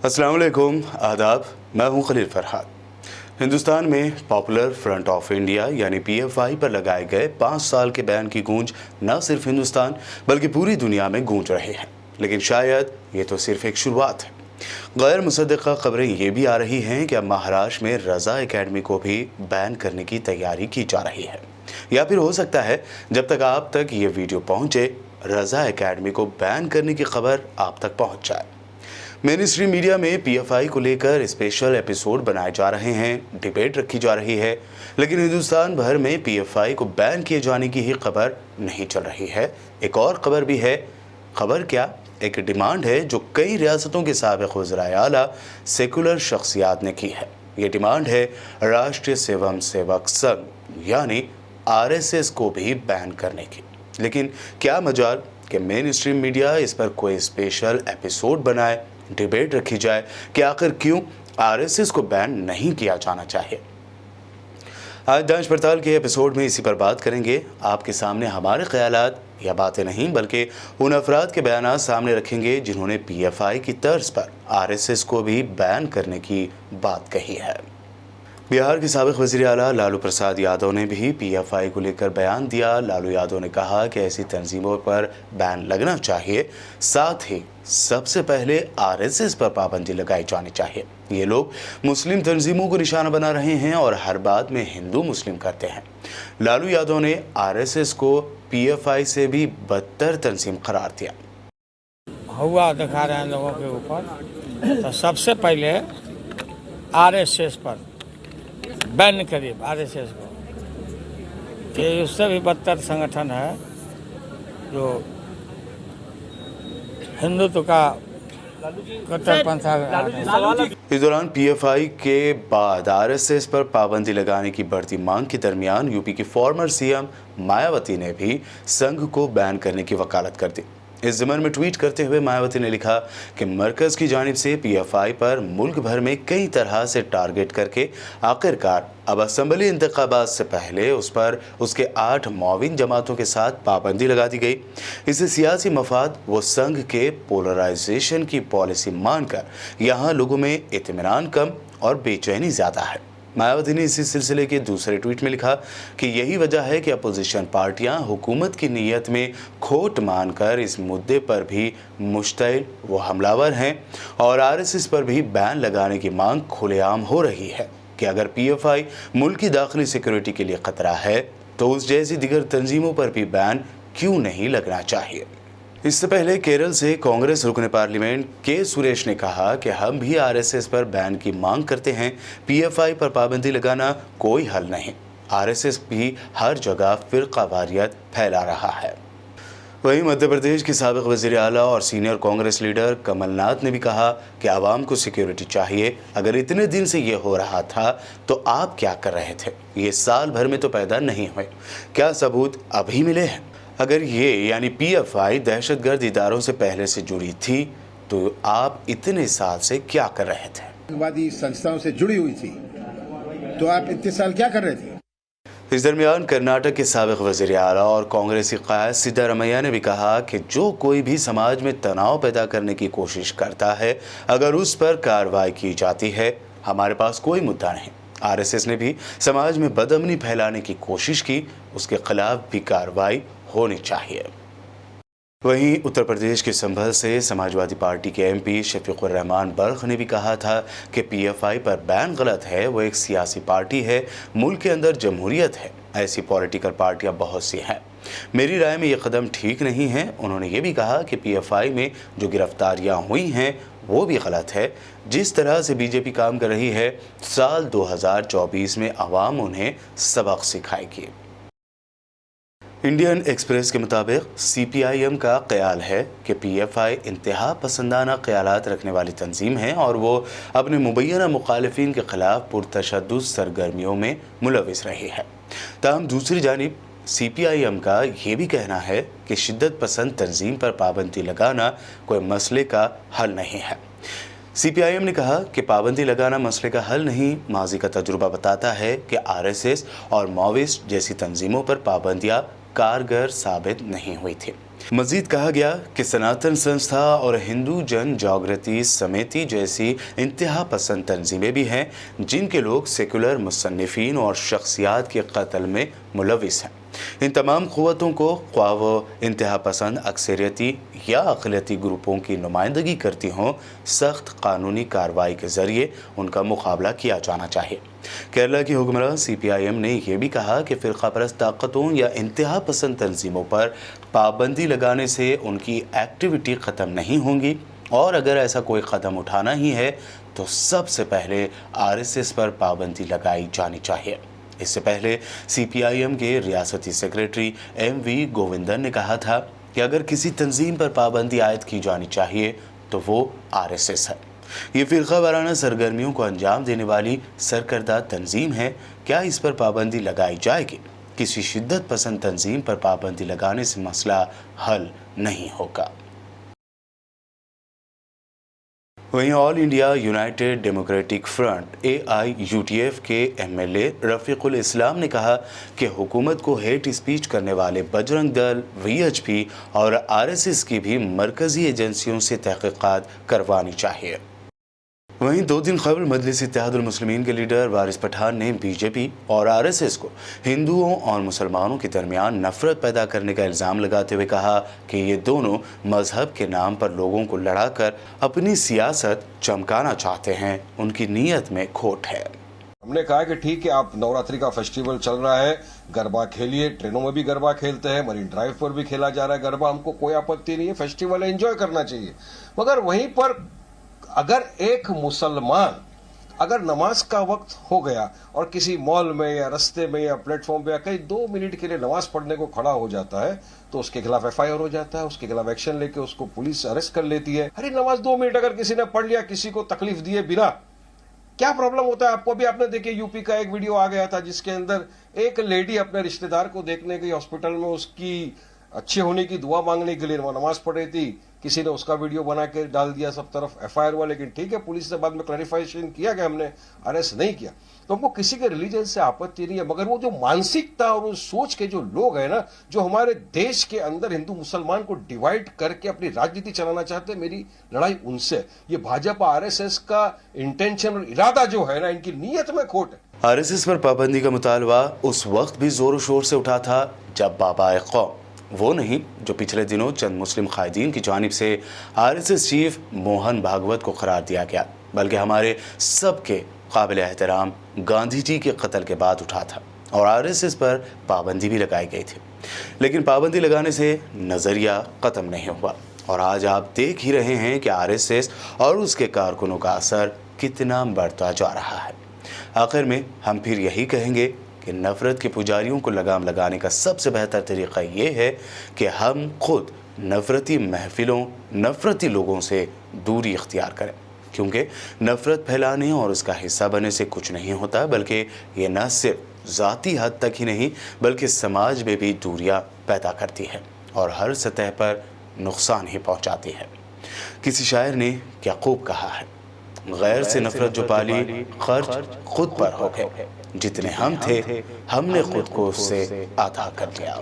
अस्सलाम वालेकुम, आदाब। मैं हूं खलील फरहाद। हिंदुस्तान में पॉपुलर फ्रंट ऑफ इंडिया यानी पीएफआई पर लगाए गए 5 साल के बैन की गूंज न सिर्फ हिंदुस्तान बल्कि पूरी दुनिया में गूंज रहे हैं। लेकिन शायद ये तो सिर्फ एक शुरुआत है। गैर मुसद्दिक़ा खबरें ये भी आ रही हैं कि अब महाराष्ट्र में रज़ा एकेडमी को भी बैन करने की तैयारी की जा रही है। या फिर हो सकता है जब तक आप तक ये वीडियो पहुंचे, रज़ा एकेडमी को बैन करने की खबर आप तक पहुंच जाए। मेन स्ट्रीम मीडिया में पीएफआई को लेकर स्पेशल एपिसोड बनाए जा रहे हैं, डिबेट रखी जा रही है, लेकिन हिंदुस्तान भर में पीएफआई को बैन किए जाने की ही खबर नहीं चल रही है। एक और खबर भी है। खबर क्या? एक डिमांड है जो कई रियासतों के साबिक़ वज़राए आला सेकुलर शख्सियात ने की है। ये डिमांड है राष्ट्रीय स्वयं सेवक संघ यानी आरएसएस को भी बैन करने की। लेकिन क्या मजाल कि मेन स्ट्रीम मीडिया इस पर कोई स्पेशल एपिसोड बनाए, डिबेट रखी जाए कि आखिर क्यों आरएसएस को बैन नहीं किया जाना चाहिए। आज जांच पड़ताल के एपिसोड में इसी पर बात करेंगे। आपके सामने हमारे ख्यालात या बातें नहीं बल्कि उन अफराद के बयानात सामने रखेंगे जिन्होंने पीएफआई की तर्ज पर आरएसएस को भी बैन करने की बात कही है। बिहार के साबिक़ वज़ीर आला लालू प्रसाद यादव ने भी पीएफआई को लेकर बयान दिया। लालू यादव ने कहा कि ऐसी तंजीमों पर बैन लगना चाहिए, साथ ही सबसे पहले आरएसएस पर पाबंदी लगाई जानी चाहिए। ये लोग मुस्लिम तंजीमों को निशाना बना रहे हैं और हर बात में हिंदू मुस्लिम करते हैं। लालू यादव ने आरएसएस को पीएफआई से भी बदतर तंजीम करार दिया। हुआ दिखा रहे हैं लोगों के ऊपर, तो सबसे पहले आरएसएस पर बैन करिए आरएसएस को। ये उससे भी बदतर संगठन है जो हिंदुत्व का कट्टरपंथी। इस दौरान पीएफआई के बाद आरएसएस पर पाबंदी लगाने की बढ़ती मांग के दरमियान यूपी की फॉर्मर सीएम मायावती ने भी संघ को बैन करने की वकालत कर दी। इस ज़मन में ट्वीट करते हुए मायावती ने लिखा कि मरकज़ की जानिब से पीएफआई पर मुल्क भर में कई तरह से टारगेट करके आखिरकार अब असम्बली इंतखाबात से पहले उस पर उसके 8 मौविन जमातों के साथ पाबंदी लगा दी गई। इससे सियासी मफाद व संघ के पोलराइजेशन की पॉलिसी मानकर यहाँ लोगों में इत्मीनान कम और बेचैनी ज़्यादा है। मायावती ने इसी सिलसिले के दूसरे ट्वीट में लिखा कि यही वजह है कि अपोजिशन पार्टियां हुकूमत की नीयत में खोट मानकर इस मुद्दे पर भी मुश्तइल व हमलावर हैं और आरएसएस पर भी बैन लगाने की मांग खुलेआम हो रही है कि अगर पीएफआई मुल्क की दाखिली सिक्योरिटी के लिए खतरा है तो उस जैसी दिगर तंजीमों पर भी बैन क्यों नहीं लगना चाहिए। इससे पहले केरल से कांग्रेस रुकने पार्लियामेंट के सुरेश ने कहा कि हम भी आरएसएस पर बैन की मांग करते हैं। पीएफआई पर पाबंदी लगाना कोई हल नहीं। आरएसएस भी हर जगह फिरकावारियत फैला रहा है। वहीं मध्य प्रदेश के साबिक़ वज़ीर आला और सीनियर कांग्रेस लीडर कमलनाथ ने भी कहा कि आवाम को सिक्योरिटी चाहिए। अगर इतने दिन से ये हो रहा था तो आप क्या कर रहे थे? ये साल भर में तो पैदा नहीं हुए, क्या सबूत अभी मिले हैं? अगर ये यानी पीएफआई दहशतगर्द इदारों से पहले से जुड़ी थी तो आप इतने साल से क्या कर रहे थे? आतंकवादी संस्थाओं से जुड़ी हुई थी तो आप इतने साल क्या कर रहे थे? इस दरमियान कर्नाटक के साबिक़ वज़ीर आला और कांग्रेसी क़ायद सिद्धारमैया ने भी कहा कि जो कोई भी समाज में तनाव पैदा करने की कोशिश करता है, अगर उस पर कार्रवाई की जाती है, हमारे पास कोई मुद्दा नहीं। आरएसएस ने भी समाज में बदअमनी फैलाने की कोशिश की, उसके खिलाफ भी कार्रवाई होनी चाहिए। वहीं उत्तर प्रदेश के संभल से समाजवादी पार्टी के एमपी शफीकुर रहमान बल्ख ने भी कहा था कि पीएफआई पर बैन गलत है। वो एक सियासी पार्टी है, मुल्क के अंदर जमहूरियत है, ऐसी पॉलिटिकल पार्टियां बहुत सी हैं, मेरी राय में ये कदम ठीक नहीं है। उन्होंने ये भी कहा कि पीएफआई में जो गिरफ्तारियां हुई हैं वो भी गलत है। जिस तरह से बीजेपी काम कर रही है, साल 2024 में अवाम उन्हें सबक सिखाएगी। इंडियन एक्सप्रेस के मुताबिक सीपीआईएम का ख्याल है कि पीएफआई इंतहा पसंदाना ख्यालात रखने वाली तंजीम है और वो अपने मुबैना मुखालिफिन के खिलाफ पुरतशद्दुद सरगर्मियों में मुलविस रही है। ताहम दूसरी जानिब सीपीआईएम का ये भी कहना है कि शिद्दत पसंद तंजीम पर पाबंदी लगाना कोई मसले का हल नहीं है। सीपीआईएम ने कहा कि पाबंदी लगाना मसले का हल नहीं। माजी का तजुर्बा बताता है कि आरएसएस और माओइस्ट जैसी तंजीमों पर पाबंदियां कारगर साबित नहीं हुई थी। मजीद कहा गया कि सनातन संस्था और हिंदू जन जागृति समिति जैसी इंतहा पसंद तंजीमें भी हैं जिनके लोग सेकुलर मुसन्निफीन और शख्सियात के कत्ल में मुलविस हैं। इन तमाम क़ुव्वतों को ख्वाह वो इंतहा पसंद अक्सरियती या अक़लियती ग्रुपों की नुमाइंदगी करती हों, सख्त कानूनी कार्रवाई के ज़रिए उनका मुकाबला किया जाना चाहिए। केरला की हुक्मरान CPIM ने यह भी कहा कि फ़िरक़ा परस्त ताकतों या इंतहा पसंद तंजीमों पर पाबंदी लगाने से उनकी एक्टिविटी ख़त्म नहीं होंगी, और अगर ऐसा कोई क़दम उठाना ही है तो सबसे पहले RSS पर पाबंदी लगाई जानी चाहिए। इससे पहले CPIM के रियासती सेक्रेटरी MV गोविंदन ने कहा था कि अगर किसी तंजीम पर पाबंदी आयद की जानी चाहिए तो वो RSS है। ये फ़िरक़ा वाराना सरगर्मियों को अंजाम देने वाली सरकर्दा तंजीम है। क्या इस पर पाबंदी लगाई जाएगी? किसी शिद्दत पसंद तंजीम पर पाबंदी लगाने से मसला हल नहीं होगा। वहीं all India United democratic front AIUDF के MLA रफ़ीकुल इस्लाम ने कहा कि हुकूमत को हेट स्पीच करने वाले बजरंग दल, VHP और RSS की भी मरकज़ी एजेंसियों से तहक़ीक़ात करवानी चाहिए। वहीं 2 दिन कबल मजलिस इत्तेहादुल मुस्लिमीन के लीडर वारिस पठान ने BJP और RSS को हिंदुओं और मुसलमानों के दरमियान नफरत पैदा करने का इल्ज़ाम लगाते हुए कहा कि ये दोनों मजहब के नाम पर लोगों को लड़ाकर अपनी सियासत चमकाना चाहते हैं। उनकी नीयत में खोट है। हमने कहा कि ठीक है, आप नवरात्रि का फेस्टिवल चल रहा है, गरबा खेलिए, ट्रेनों में भी गरबा खेलते हैं, मरीन ड्राइव पर भी खेला जा रहा है गरबा, हमको कोई आपत्ति नहीं है, फेस्टिवल है, एंजॉय करना चाहिए। मगर वहीं पर अगर एक मुसलमान अगर नमाज का वक्त हो गया और किसी मॉल में या रास्ते में या प्लेटफॉर्म पे या कहीं 2 मिनट के लिए नमाज पढ़ने को खड़ा हो जाता है तो उसके खिलाफ FIR हो जाता है, उसके खिलाफ एक्शन लेके उसको पुलिस अरेस्ट कर लेती है। अरे नमाज 2 मिनट अगर किसी ने पढ़ लिया किसी को तकलीफ दिए बिना, क्या प्रॉब्लम होता है? आपको भी आपने देखे यूपी का एक वीडियो आ गया था जिसके अंदर एक लेडी अपने रिश्तेदार को देखने गई हॉस्पिटल में, उसकी अच्छे होने की दुआ मांगने के लिए वो नमाज पढ़ रही थी, किसी ने उसका वीडियो बना के डाल दिया, सब तरफ FIR हुआ। लेकिन ठीक है, पुलिस ने बाद में क्लैरिफिकेशन किया कि हमने अरेस्ट नहीं किया। तो हमको किसी के रिलीजन से आपत्ति नहीं है, मगर वो जो मानसिकता और उस सोच के जो लोग हैं ना, जो हमारे देश के अंदर हिंदू मुसलमान को डिवाइड करके अपनी राजनीति चलाना चाहते हैं, मेरी लड़ाई उनसे। ये भाजपा RSS का इंटेंशन और इरादा जो है ना, इनकी नीयत में खोट है। RSS पर पाबंदी का मुतालबा उस वक्त भी जोर शोर से उठा था जब बाबा कौम, वो नहीं जो पिछले दिनों चंद मुस्लिम कायदीन की जानिब से RSS चीफ मोहन भागवत को करार दिया गया, बल्कि हमारे सबके काबिल एहतराम गांधी जी के कत्ल के बाद उठा था और RSS पर पाबंदी भी लगाई गई थी। लेकिन पाबंदी लगाने से नज़रिया ख़त्म नहीं हुआ और आज आप देख ही रहे हैं कि RSS और उसके कारकुनों का असर कितना बढ़ता जा रहा है। आखिर में हम फिर यही कहेंगे कि नफ़रत के पुजारियों को लगाम लगाने का सबसे बेहतर तरीक़ा ये है कि हम खुद नफ़रती महफ़िलों, नफ़रती लोगों से दूरी इख्तियार करें, क्योंकि नफ़रत फैलाने और उसका हिस्सा बनने से कुछ नहीं होता, बल्कि ये न सिर्फ ज़ाती हद तक ही नहीं बल्कि समाज में भी दूरियां पैदा करती है और हर सतह पर नुकसान ही पहुंचाती है। किसी शायर ने क्या खूब कहा है, गैर से नफ़रत जो पाली खर्च खुद पर हो गए, जितने हम थे हमने खुद को उससे आधा कर लिया।